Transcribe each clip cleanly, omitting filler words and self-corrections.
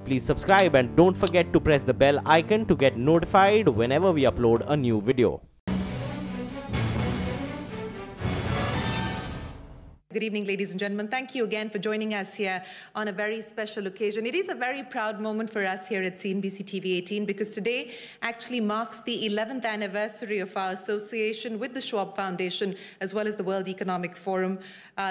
Please subscribe and don't forget to press the bell icon to get notified whenever we upload a new video. Good evening, ladies and gentlemen. Thank you again for joining us here on a very special occasion. It is a very proud moment for us here at CNBC TV18 because today actually marks the 11th anniversary of our association with the Schwab Foundation as well as the World Economic Forum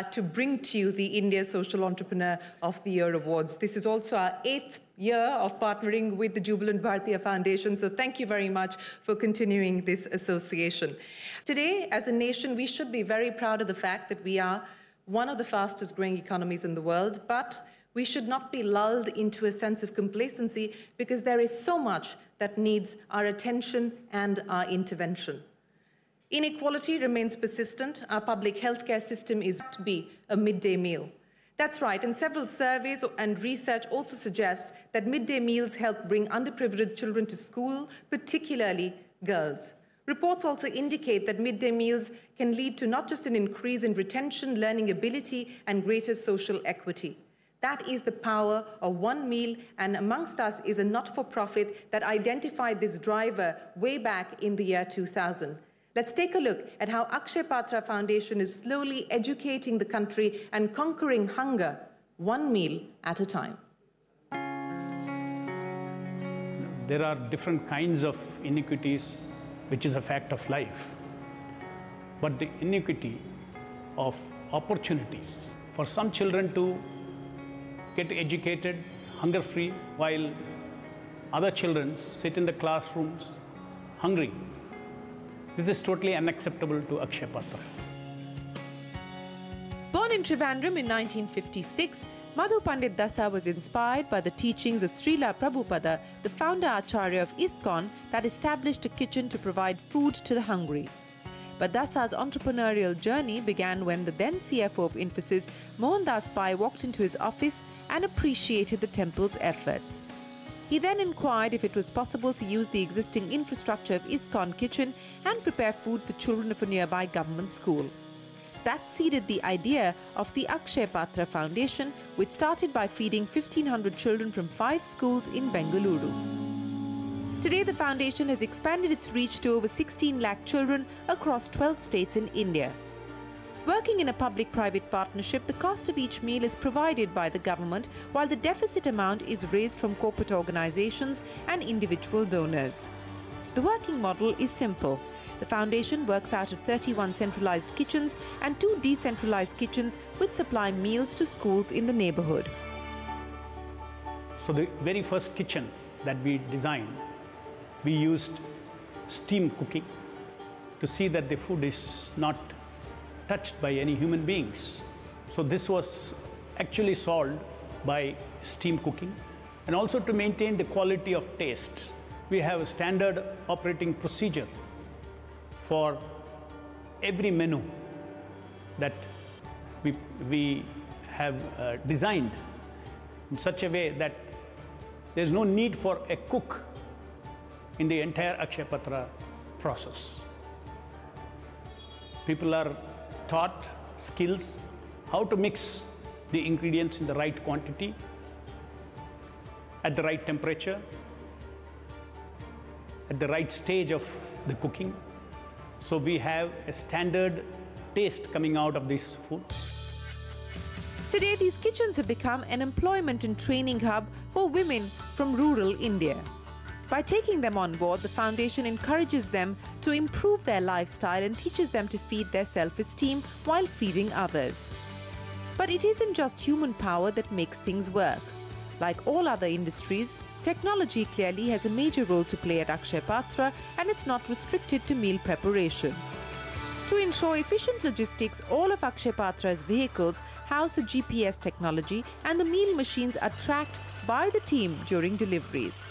to bring to you the India Social Entrepreneur of the Year Awards. This is also our 8th year of partnering with the Jubilant Bharatiya Foundation. So thank you very much for continuing this association. Today, as a nation, we should be very proud of the fact that we are one of the fastest growing economies in the world, but we should not be lulled into a sense of complacency because there is so much that needs our attention and our intervention. Inequality remains persistent. Our public healthcare system is to be a midday meal. That's right, and several surveys and research also suggests that midday meals help bring underprivileged children to school, particularly girls. Reports also indicate that midday meals can lead to not just an increase in retention, learning ability, and greater social equity. That is the power of one meal, and amongst us is a not-for-profit that identified this driver way back in the year 2000. Let's take a look at how Akshaya Patra Foundation is slowly educating the country and conquering hunger, one meal at a time. There are different kinds of inequities, which is a fact of life. But the inequity of opportunities for some children to get educated, hunger-free, while other children sit in the classrooms hungry. This is totally unacceptable to Akshaya Patra. Born in Trivandrum in 1956, Madhu Pandit Dasa was inspired by the teachings of Srila Prabhupada, the founder Acharya of ISKCON, that established a kitchen to provide food to the hungry. But Dasa's entrepreneurial journey began when the then CFO of Infosys, Mohandas Pai, walked into his office and appreciated the temple's efforts. He then inquired if it was possible to use the existing infrastructure of ISKCON kitchen and prepare food for children of a nearby government school. That seeded the idea of the Akshaya Patra Foundation, which started by feeding 1,500 children from 5 schools in Bengaluru. Today, the foundation has expanded its reach to over 16 lakh children across 12 states in India. Working in a public-private partnership, the cost of each meal is provided by the government, while the deficit amount is raised from corporate organizations and individual donors. The working model is simple. The foundation works out of 31 centralized kitchens and 2 decentralized kitchens which supply meals to schools in the neighborhood. So the very first kitchen that we designed, we used steam cooking to see that the food is not touched by any human beings. So this was actually solved by steam cooking, and also to maintain the quality of taste. We have a standard operating procedure for every menu that we have designed in such a way that there is no need for a cook in the entire Akshaya Patra process. People are taught skills, how to mix the ingredients in the right quantity, at the right temperature, at the right stage of the cooking. So we have a standard taste coming out of this food. Today, these kitchens have become an employment and training hub for women from rural India. By taking them on board, the foundation encourages them to improve their lifestyle and teaches them to feed their self-esteem while feeding others. But it isn't just human power that makes things work. Like all other industries, technology clearly has a major role to play at Akshaya Patra, and it's not restricted to meal preparation. To ensure efficient logistics, all of Akshaya Patra's vehicles house a GPS technology, and the meal machines are tracked by the team during deliveries.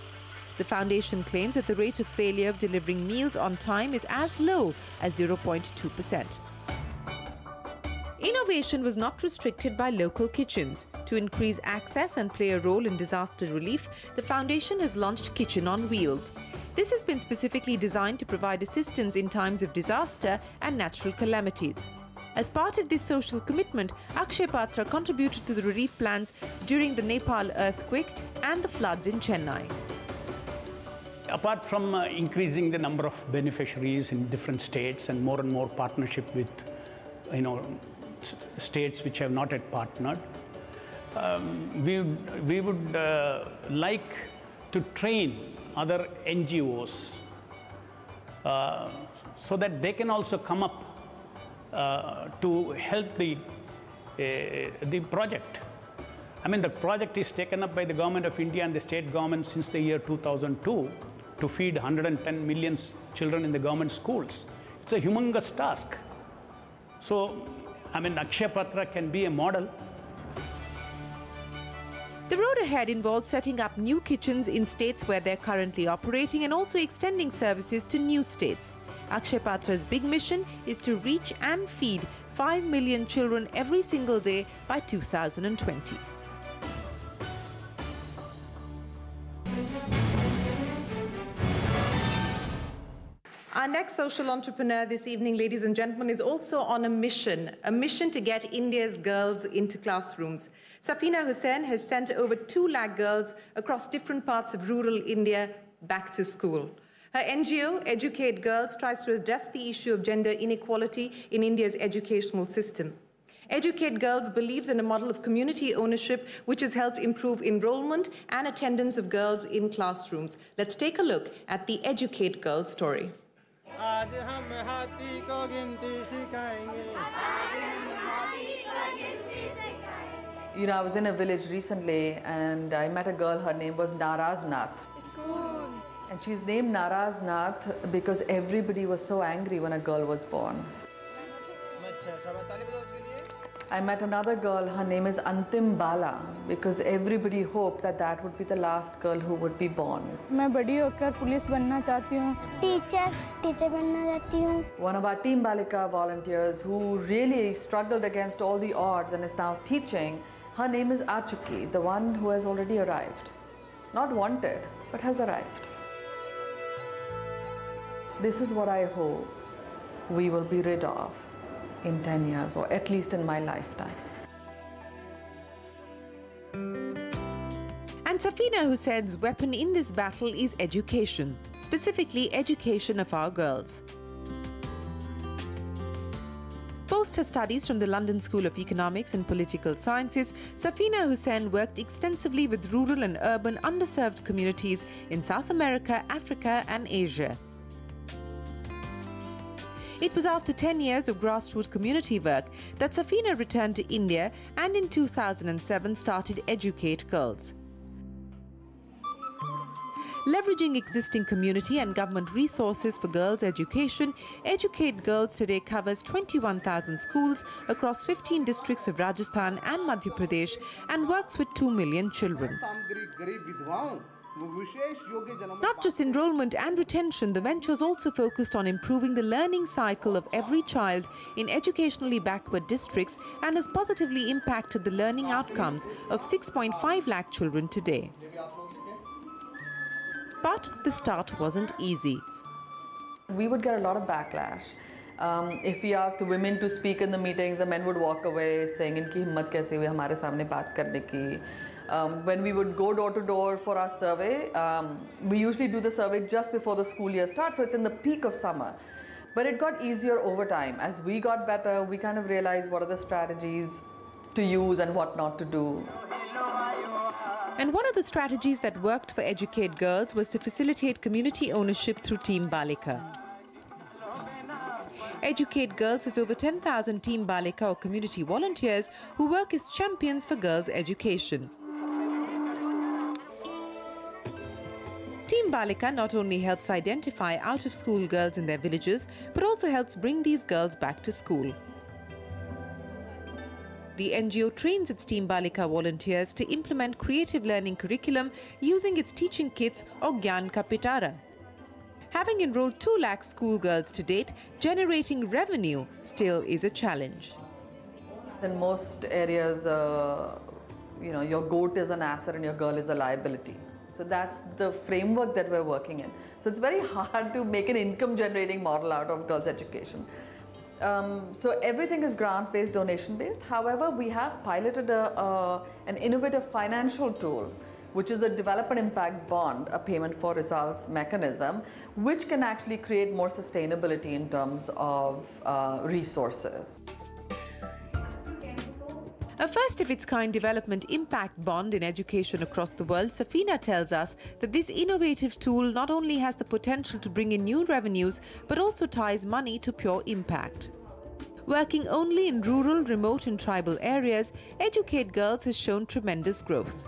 The foundation claims that the rate of failure of delivering meals on time is as low as 0.2%. Innovation was not restricted by local kitchens. To increase access and play a role in disaster relief, the foundation has launched Kitchen on Wheels. This has been specifically designed to provide assistance in times of disaster and natural calamities. As part of this social commitment, Akshaya Patra contributed to the relief plans during the Nepal earthquake and the floods in Chennai. Apart from increasing the number of beneficiaries in different states and more partnership with, states which have not yet partnered, we would like to train other NGOs so that they can also come up to help the project. I mean, the project is taken up by the Government of India and the state government since the year 2002 to feed 110 million children in the government schools. It's a humongous task. So, I mean, Akshaya Patra can be a model. The road ahead involves setting up new kitchens in states where they're currently operating and also extending services to new states. Akshaya Patra's big mission is to reach and feed 5 million children every single day by 2020. Our next social entrepreneur this evening, ladies and gentlemen, is also on a mission to get India's girls into classrooms. Safeena Husain has sent over 2 lakh girls across different parts of rural India back to school. Her NGO, Educate Girls, tries to address the issue of gender inequality in India's educational system. Educate Girls believes in a model of community ownership which has helped improve enrollment and attendance of girls in classrooms. Let's take a look at the Educate Girls story. You know, I was in a village recently and I met a girl, her name was Naraz Nath. And she's named Naraz Nath because everybody was so angry when a girl was born. I met another girl, her name is Antim Bala, because everybody hoped that that would be the last girl who would be born. मैं बड़ी होकर police बनना चाहती हूँ. Teacher बनना चाहती हूँ. One of our Team Balika volunteers who really struggled against all the odds and is now teaching, her name is Achuki, the one who has already arrived. Not wanted, but has arrived. This is what I hope we will be rid of in 10 years, or at least in my lifetime. And Safeena Husain's weapon in this battle is education, specifically education of our girls. Post her studies from the London School of Economics and Political Sciences, Safeena Husain worked extensively with rural and urban underserved communities in South America, Africa and Asia. It was after 10 years of grassroots community work that Safeena returned to India and in 2007 started Educate Girls. Leveraging existing community and government resources for girls' education, Educate Girls today covers 21,000 schools across 15 districts of Rajasthan and Madhya Pradesh and works with 2 million children. Not just enrollment and retention, the venture is also focused on improving the learning cycle of every child in educationally backward districts and has positively impacted the learning outcomes of 6.5 lakh children today. But the start wasn't easy. We would get a lot of backlash. If we asked women to speak in the meetings, the men would walk away saying, "Inki himmat kaise hui hamare samne baat karne ki." When we would go door to door for our survey, we usually do the survey just before the school year starts, so it's in the peak of summer. But it got easier over time. As we got better, we kind of realized what are the strategies to use and what not to do. And one of the strategies that worked for Educate Girls was to facilitate community ownership through Team Balika. Educate Girls has over 10,000 Team Balika or community volunteers who work as champions for girls' education. Team Balika not only helps identify out-of-school girls in their villages, but also helps bring these girls back to school. The NGO trains its Team Balika volunteers to implement creative learning curriculum using its teaching kits or Gyan Ka Pitara. Having enrolled 2 lakh schoolgirls to date, generating revenue still is a challenge. In most areas, your goat is an asset and your girl is a liability. So that's the framework that we're working in. So it's very hard to make an income generating model out of girls' education. So everything is grant-based, donation-based. However, we have piloted an innovative financial tool, which is the development impact bond, a payment for results mechanism, which can actually create more sustainability in terms of resources. A first-of-its-kind development impact bond in education across the world, Safeena tells us that this innovative tool not only has the potential to bring in new revenues, but also ties money to pure impact. Working only in rural, remote and tribal areas, Educate Girls has shown tremendous growth.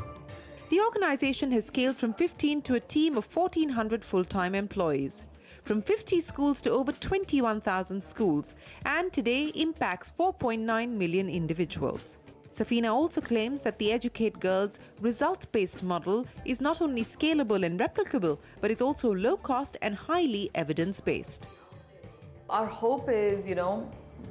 The organization has scaled from 15 to a team of 1,400 full-time employees, from 50 schools to over 21,000 schools, and today impacts 4.9 million individuals. Safeena also claims that the Educate Girls result-based model is not only scalable and replicable, but is also low-cost and highly evidence-based. Our hope is,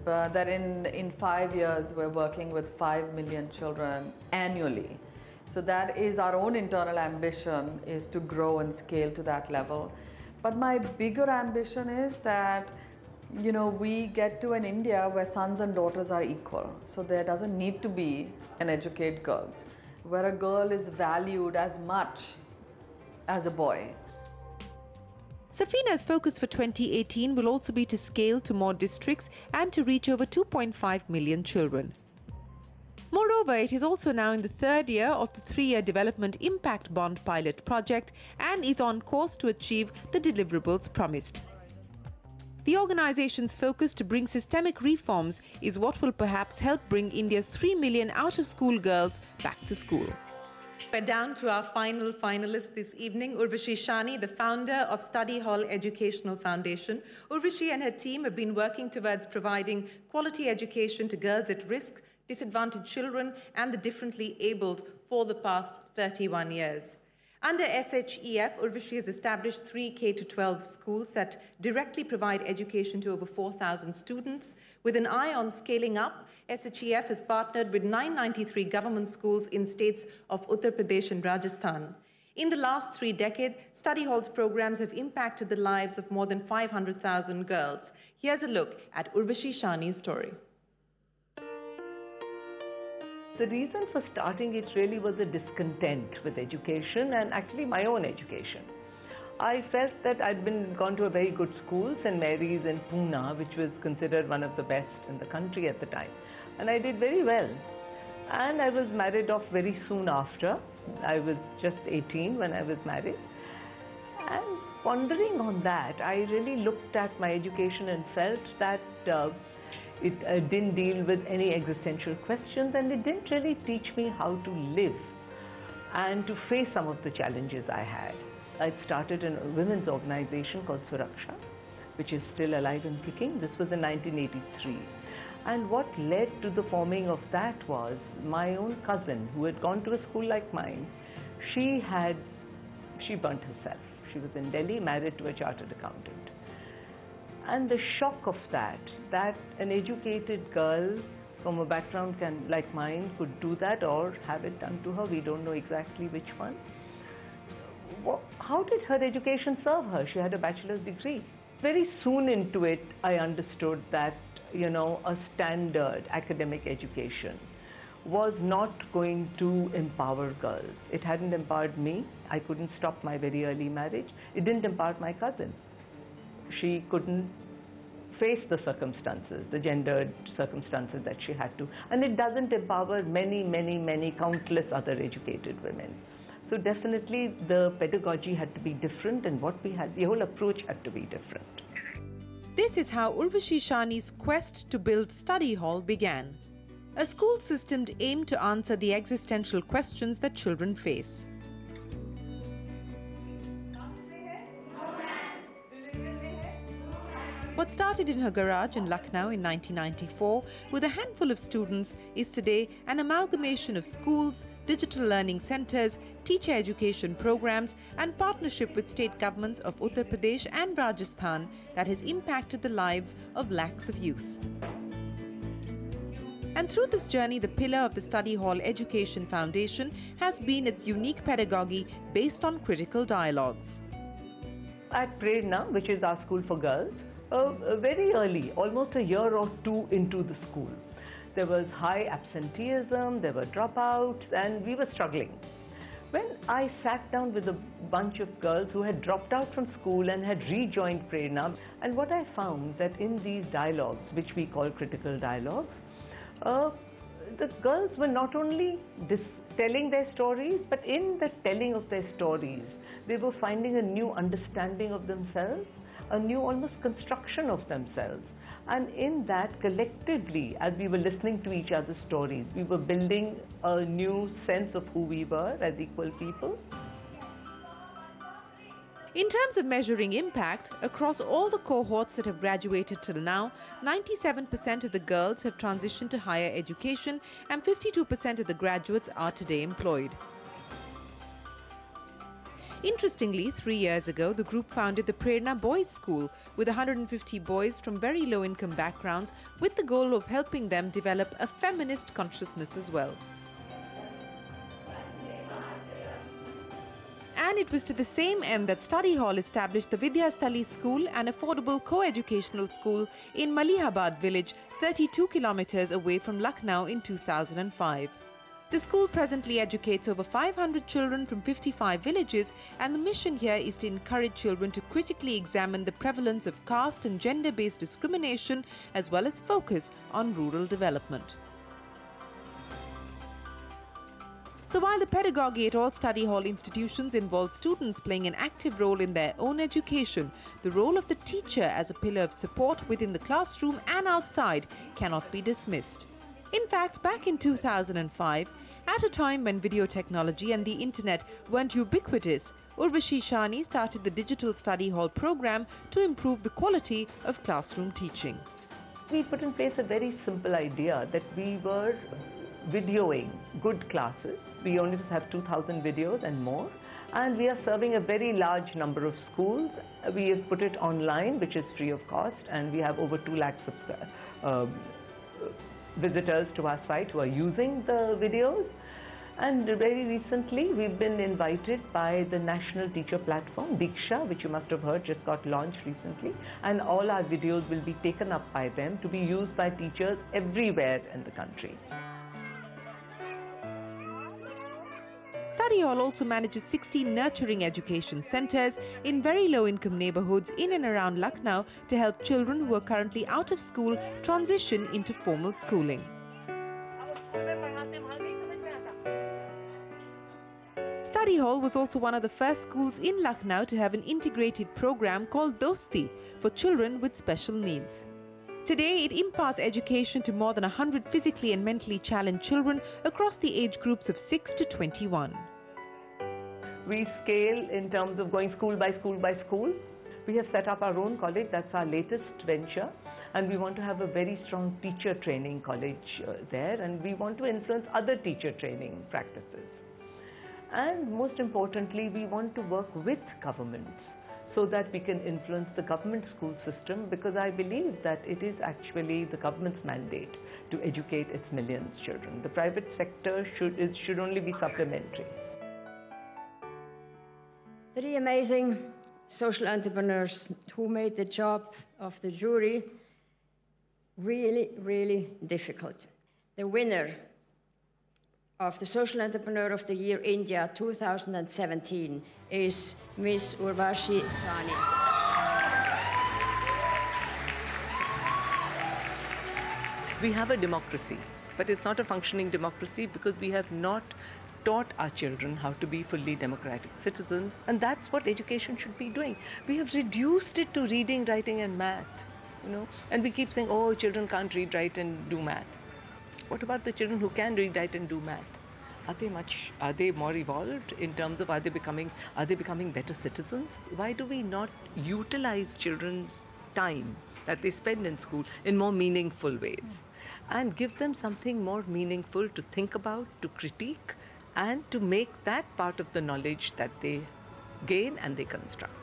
that in 5 years we're working with 5 million children annually. So that is our own internal ambition, is to grow and scale to that level. But my bigger ambition is that we get to an India where sons and daughters are equal. So there doesn't need to be an Educate Girls, where a girl is valued as much as a boy. Safeena's focus for 2018 will also be to scale to more districts and to reach over 2.5 million children. Moreover, it is also now in the third year of the 3-year Development Impact Bond pilot project and is on course to achieve the deliverables promised. The organization's focus to bring systemic reforms is what will perhaps help bring India's 3 million out-of-school girls back to school. We're down to our final finalist this evening, Urvashi Sahni, the founder of Study Hall Educational Foundation. Urvashi and her team have been working towards providing quality education to girls at risk, disadvantaged children and the differently abled for the past 31 years. Under SHEF, Urvashi has established 3 K-12 schools that directly provide education to over 4,000 students. With an eye on scaling up, SHEF has partnered with 993 government schools in states of Uttar Pradesh and Rajasthan. In the last 3 decades, Study Hall's programs have impacted the lives of more than 500,000 girls. Here's a look at Urvashi Sahni's story. The reason for starting it really was a discontent with education and actually my own education. I felt that I'd gone to a very good school, St. Mary's in Pune, which was considered one of the best in the country at the time. And I did very well. And I was married off very soon after. I was just 18 when I was married. And pondering on that, I really looked at my education and felt that it didn't deal with any existential questions, and it didn't really teach me how to live and to face some of the challenges I had. I started a women's organization called Suraksha, which is still alive and kicking. This was in 1983. And what led to the forming of that was my own cousin, who had gone to a school like mine. She burnt herself. She was in Delhi, married to a chartered accountant. And the shock of that an educated girl from a background like mine could do that or have it done to her, we don't know exactly which one. How did her education serve her? She had a bachelor's degree. Very soon into it, I understood that, a standard academic education was not going to empower girls. It hadn't empowered me. I couldn't stop my very early marriage. It didn't empower my cousin. She couldn't face the circumstances, the gendered circumstances that she had to. And it doesn't empower many, countless other educated women. So definitely the pedagogy had to be different, and what we had, the whole approach had to be different. This is how Urvashi Sahni's quest to build Study Hall began. A school system aimed to answer the existential questions that children face. What started in her garage in Lucknow in 1994 with a handful of students is today an amalgamation of schools, digital learning centers, teacher education programs and partnership with state governments of Uttar Pradesh and Rajasthan that has impacted the lives of lakhs of youth. And through this journey, the pillar of the Study Hall Education Foundation has been its unique pedagogy based on critical dialogues. At Prerna, which is our school for girls, Very early, almost a year or two into the school. There was high absenteeism, there were dropouts, and we were struggling. When I sat down with a bunch of girls who had dropped out from school and had rejoined Prerna, and what I found that in these dialogues, which we call critical dialogues, the girls were not only telling their stories, but in the telling of their stories, they were finding a new understanding of themselves, a new almost construction of themselves. And in that, collectively, as we were listening to each other's stories, we were building a new sense of who we were as equal people. In terms of measuring impact, across all the cohorts that have graduated till now, 97% of the girls have transitioned to higher education and 52% of the graduates are today employed. Interestingly, 3 years ago, the group founded the Prerna Boys School with 150 boys from very low-income backgrounds with the goal of helping them develop a feminist consciousness as well. And it was to the same end that Study Hall established the Vidyasthali School, an affordable co-educational school in Malihabad village, 32 kilometers away from Lucknow in 2005. The school presently educates over 500 children from 55 villages, and the mission here is to encourage children to critically examine the prevalence of caste and gender-based discrimination as well as focus on rural development. So while the pedagogy at all study hall institutions involves students playing an active role in their own education, the role of the teacher as a pillar of support within the classroom and outside cannot be dismissed. In fact, back in 2005, at a time when video technology and the internet weren't ubiquitous, Urvashi Sahni started the Digital Study Hall program to improve the quality of classroom teaching. We put in place a very simple idea that we were videoing good classes. We only have 2,000 videos and more, and we are serving a very large number of schools. We have put it online, which is free of cost, and we have over 2 lakh visitors to our site who are using the videos. And very recently, we've been invited by the national teacher platform, Diksha, which you must have heard just got launched recently. And all our videos will be taken up by them to be used by teachers everywhere in the country. Study Hall also manages 16 nurturing education centres in very low-income neighbourhoods in and around Lucknow to help children who are currently out of school transition into formal schooling. Study Hall was also one of the first schools in Lucknow to have an integrated program called Dosti for children with special needs. Today, it imparts education to more than 100 physically and mentally challenged children across the age groups of 6 to 21. We scale in terms of going school by school by school. We have set up our own college, that's our latest venture, and we want to have a very strong teacher training college there, and we want to influence other teacher training practices. And most importantly, we want to work with governments so that we can influence the government school system, because I believe that it is actually the government's mandate to educate its millions of children. The private sector should only be supplementary. 3 amazing social entrepreneurs who made the job of the jury really, really difficult. The winner of the Social Entrepreneur of the Year India 2017 is Miss Urvashi Sahni. We have a democracy, but it's not a functioning democracy because we have not taught our children how to be fully democratic citizens, and that's what education should be doing. We have reduced it to reading, writing and math, and we keep saying, oh, children can't read, write and do math. What about the children who can read, write and do math? Are they more evolved in terms of are they becoming better citizens? Why do we not utilize children's time that they spend in school in more meaningful ways and give them something more meaningful to think about, to critique, and to make that part of the knowledge that they gain and they construct?